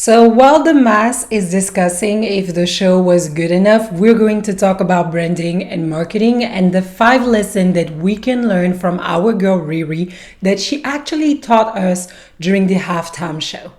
So while the mass is discussing if the show was good enough, we're going to talk about branding and marketing and the 5 lessons that we can learn from our girl Riri that she actually taught us during the halftime show.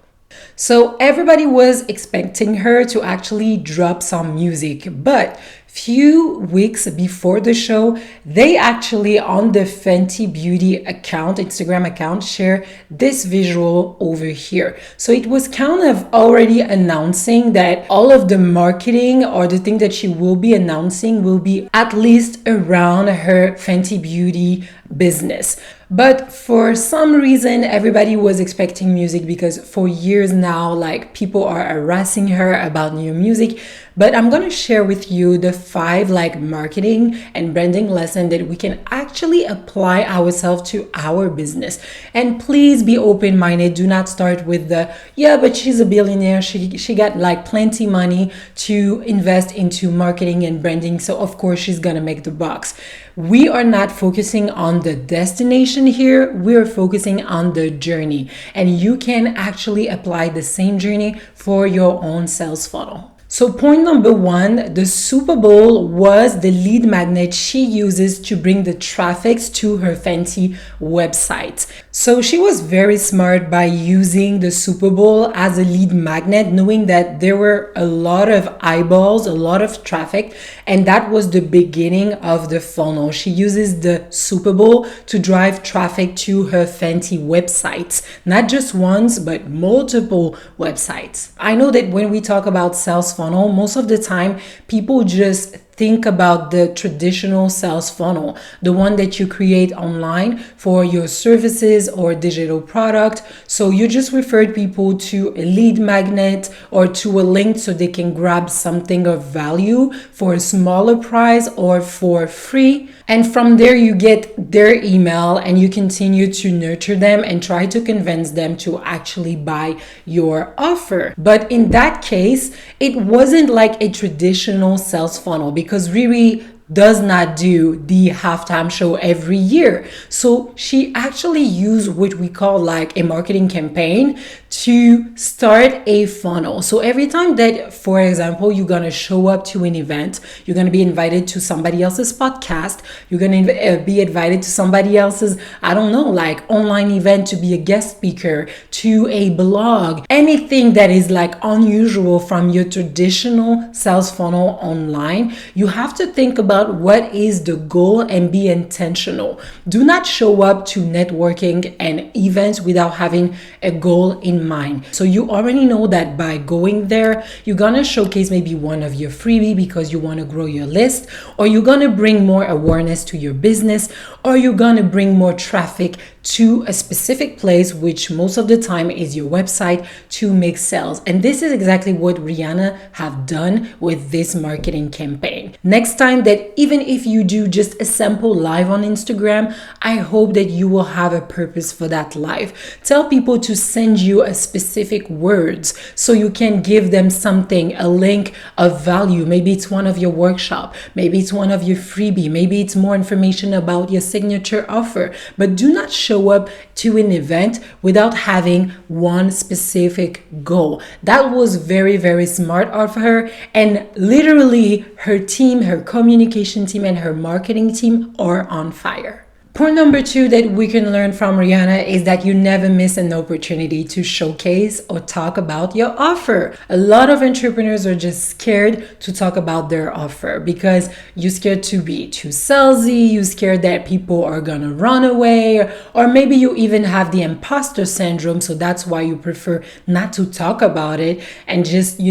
So everybody was expecting her to actually drop some music, but few weeks before the show, they actually on the Fenty Beauty account, Instagram account, share this visual over here. So it was kind of already announcing that all of the marketing or the thing that she will be announcing will be at least around her Fenty Beauty business. But for some reason, everybody was expecting music because for years now, like people are harassing her about new music. But I'm going to share with you the 5 marketing and branding lessons that we can actually apply ourselves to our business. And please be open-minded. Do not start with yeah, but she's a billionaire. She got plenty money to invest into marketing and branding. So of course she's going to make the bucks. We are not focusing on the destination here. We're focusing on the journey. And you can actually apply the same journey for your own sales funnel. So point number 1, the Super Bowl was the lead magnet she uses to bring the traffic to her Fenty website. So she was very smart by using the Super Bowl as a lead magnet, knowing that there were a lot of eyeballs, a lot of traffic, and that was the beginning of the funnel. She uses the Super Bowl to drive traffic to her Fenty websites, not just once, but multiple websites. I know that when we talk about sales funnel, most of the time people just think about the traditional sales funnel, the one that you create online for your services or digital product. So you just referred people to a lead magnet or to a link so they can grab something of value for a smaller price or for free. And from there, you get their email and you continue to nurture them and try to convince them to actually buy your offer. But in that case, it wasn't like a traditional sales funnel because Riri does not do the halftime show every year. So she actually used what we call a marketing campaign to start a funnel. So every time that, for example, you're going to show up to an event, you're going to be invited to somebody else's podcast, you're going to be invited to somebody else's, online event to be a guest speaker, to a blog, anything that is unusual from your traditional sales funnel online, you have to think about what is the goal and be intentional. Do not show up to networking and events without having a goal in mind. So you already know that by going there, you're gonna showcase maybe one of your freebie because you want to grow your list, or you're gonna bring more awareness to your business, or you're gonna bring more traffic to a specific place, which most of the time is your website, to make sales. And this is exactly what Rihanna have done with this marketing campaign. Next time that even if you do just a sample live on Instagram, I hope that you will have a purpose for that live. Tell people to send you a specific words so you can give them something, a link of value. Maybe it's one of your workshop, maybe it's one of your freebie, maybe it's more information about your signature offer, but do not show up to an event without having one specific goal. That was very, very smart of her, and literally her team, her communication team and her marketing team are on fire. Point number 2 that we can learn from Rihanna is that you never miss an opportunity to showcase or talk about your offer. A lot of entrepreneurs are just scared to talk about their offer because you're scared to be too salesy, you're scared that people are gonna run away, or maybe you even have the imposter syndrome, so that's why you prefer not to talk about it and just,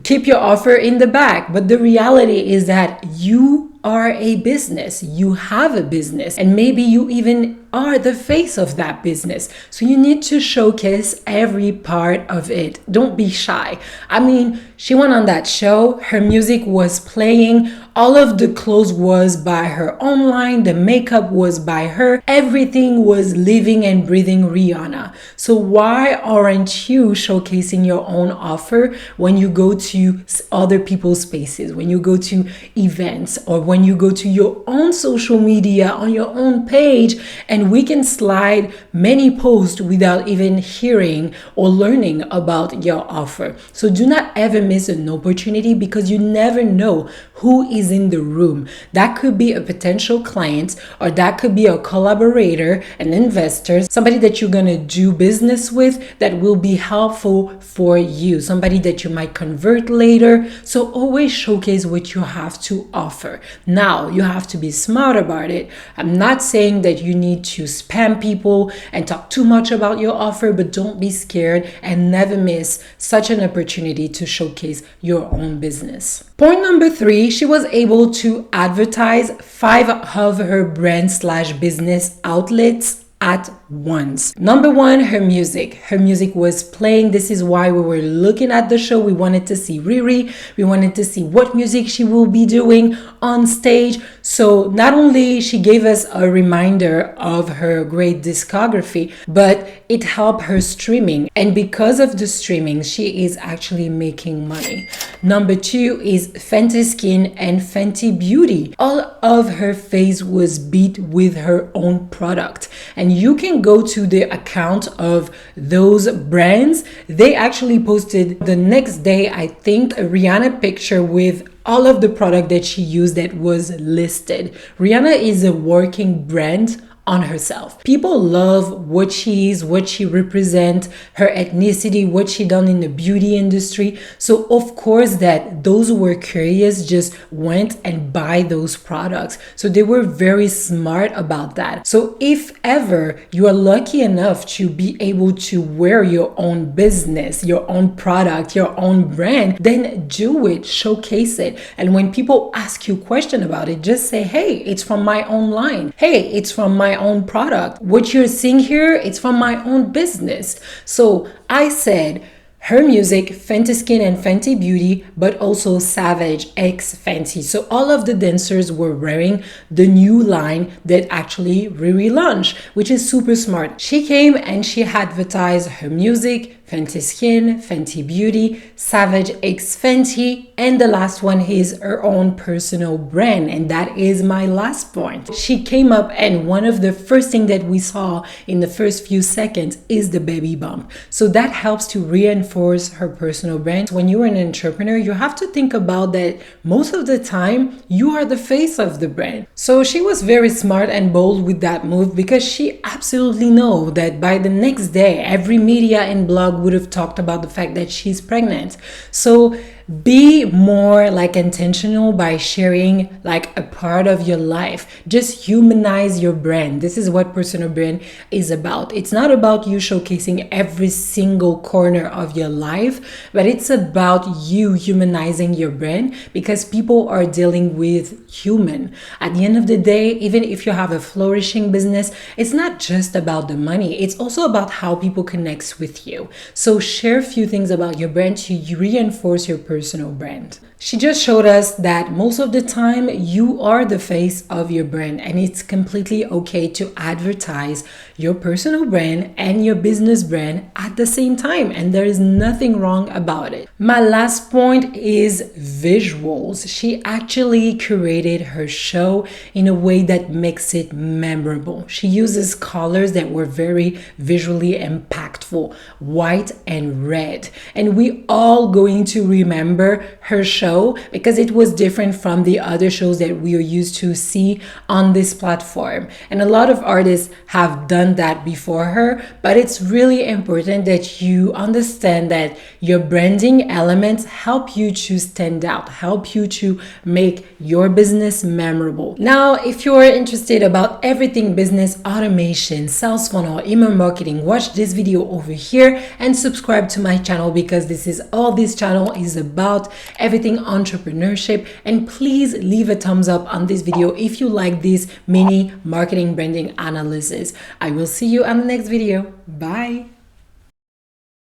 keep your offer in the back. But the reality is that you are a business, you have a business, and maybe you even are the face of that business. So you need to showcase every part of it. Don't be shy. I mean, she went on that show, her music was playing, all of the clothes was by her online, the makeup was by her, everything was living and breathing Rihanna. So why aren't you showcasing your own offer when you go to other people's spaces, when you go to events, or when you go to your own social media on your own page and and we can slide many posts without even hearing or learning about your offer. So do not ever miss an opportunity, because you never know who is in the room. That could be a potential client, or that could be a collaborator, an investor, somebody that you're gonna do business with that will be helpful for you, somebody that you might convert later. So always showcase what you have to offer. Now, you have to be smart about it. I'm not saying that you need to spam people and talk too much about your offer, but don't be scared and never miss such an opportunity to showcase your own business. Point number 3, she was able to advertise 5 of her brand/business outlets at once. Number 1, her music. Her music was playing. This is why we were looking at the show. We wanted to see Riri. We wanted to see what music she will be doing on stage. So not only she gave us a reminder of her great discography, but it helped her streaming. And because of the streaming, she is actually making money. Number 2 is Fenty Skin and Fenty Beauty. All of her face was beat with her own product. And you can go to the account of those brands. They actually posted the next day, I think, a Rihanna picture with all of the product that she used that was listed. Rihanna is a working brand on herself. People love what she is, what she represents, her ethnicity, what she done in the beauty industry. So of course that those who were curious just went and buy those products. So they were very smart about that. So if ever you are lucky enough to be able to wear your own business, your own product, your own brand, then do it, showcase it. And when people ask you a question about it, just say, hey, it's from my own line. Hey, it's from my own product. What you're seeing here, it's from my own business. So I said her music, Fenty Skin and Fenty Beauty, but also Savage X Fenty. So all of the dancers were wearing the new line that actually Riri launched, which is super smart. She came and she advertised her music, Fenty Skin, Fenty Beauty, Savage X Fenty, and the last one is her own personal brand, and that is my last point. She came up and one of the first thing that we saw in the first few seconds is the baby bump. So that helps to reinforce her personal brand. When you're an entrepreneur, you have to think about that most of the time you are the face of the brand. So she was very smart and bold with that move, because she absolutely know that by the next day every media and blog would have talked about the fact that she's pregnant. So be more like intentional by sharing like a part of your life. Just humanize your brand. This is what personal brand is about. It's not about you showcasing every single corner of your life, but it's about you humanizing your brand, because people are dealing with human. At the end of the day, even if you have a flourishing business, it's not just about the money. It's also about how people connect with you. So share a few things about your brand to reinforce your personal brand. She just showed us that most of the time you are the face of your brand, and it's completely okay to advertise your personal brand and your business brand at the same time, and there is nothing wrong about it. My last point is visuals. She actually curated her show in a way that makes it memorable. She uses colors that were very visually impactful, white and red, and we all going to remember her show because it was different from the other shows that we are used to see on this platform. And a lot of artists have done that before her, but it's really important that you understand that your branding elements help you to stand out, help you to make your business memorable. Now, if you're interested about everything business automation, sales funnel, email marketing, watch this video over here and subscribe to my channel, because this channel is about everything entrepreneurship. And please leave a thumbs up on this video if you like this mini marketing branding analysis. I will see you on the next video. Bye.